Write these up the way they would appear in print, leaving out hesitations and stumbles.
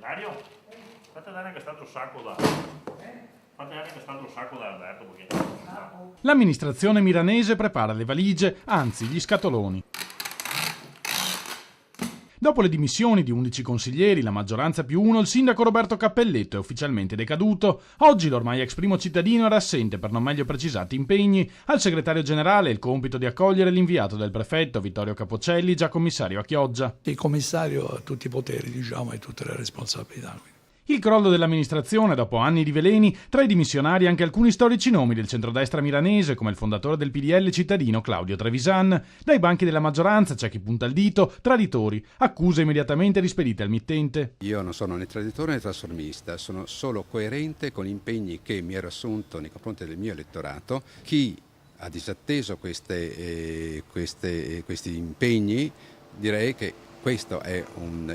Dario, fate dare anche stato sacco da... Fate dare anche stato sacco da Alberto perché... L'amministrazione milanese prepara le valigie, anzi gli scatoloni. Dopo le dimissioni di 11 consiglieri, la maggioranza più uno, il sindaco Roberto Cappelletto è ufficialmente decaduto. Oggi l'ormai ex primo cittadino era assente per non meglio precisati impegni. Al segretario generale il compito di accogliere l'inviato del prefetto Vittorio Capocelli, già commissario a Chioggia. Il commissario ha tutti i poteri, e tutte le responsabilità. Il crollo dell'amministrazione dopo anni di veleni, tra i dimissionari anche alcuni storici nomi del centrodestra milanese come il fondatore del PDL cittadino Claudio Trevisan. Dai banchi della maggioranza c'è chi punta il dito, traditori, accuse immediatamente rispedite al mittente. Io non sono né traditore né trasformista, sono solo coerente con gli impegni che mi ero assunto nei confronti del mio elettorato. Chi ha disatteso questi impegni direi che questo è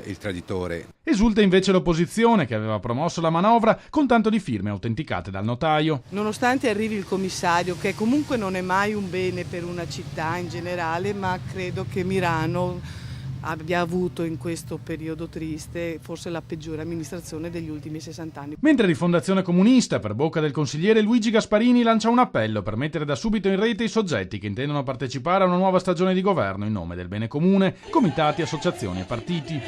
il traditore. Esulta invece l'opposizione che aveva promosso la manovra con tanto di firme autenticate dal notaio. Nonostante arrivi il commissario, che comunque non è mai un bene per una città in generale, ma credo che Milano abbia avuto in questo periodo triste forse la peggiore amministrazione degli ultimi 60 anni. Mentre Rifondazione Comunista, per bocca del consigliere Luigi Gasparini, lancia un appello per mettere da subito in rete i soggetti che intendono partecipare a una nuova stagione di governo in nome del bene comune, comitati, associazioni e partiti.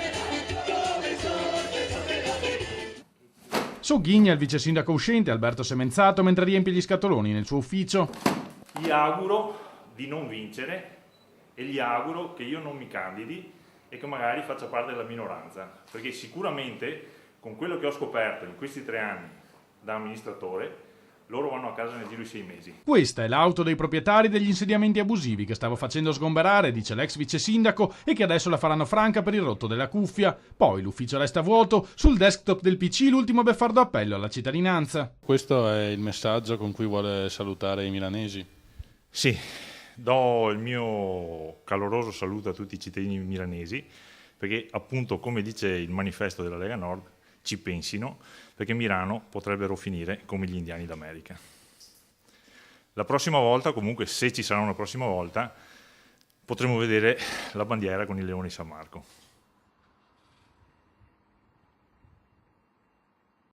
Sogghigna il vice sindaco uscente Alberto Semenzato mentre riempie gli scatoloni nel suo ufficio. Gli auguro di non vincere e gli auguro che io non mi candidi e che magari faccia parte della minoranza, perché sicuramente con quello che ho scoperto in questi 3 anni da amministratore, loro vanno a casa nel giro di 6 mesi. Questa è l'auto dei proprietari degli insediamenti abusivi che stavo facendo sgomberare, dice l'ex vice sindaco, e che adesso la faranno franca per il rotto della cuffia. Poi l'ufficio resta vuoto, sul desktop del PC l'ultimo beffardo appello alla cittadinanza. Questo è il messaggio con cui vuole salutare i milanesi? Sì. Do il mio caloroso saluto a tutti i cittadini milanesi perché appunto come dice il manifesto della Lega Nord ci pensino perché Milano potrebbero finire come gli indiani d'America. La prossima volta, comunque se ci sarà una prossima volta, potremo vedere la bandiera con il leone di San Marco.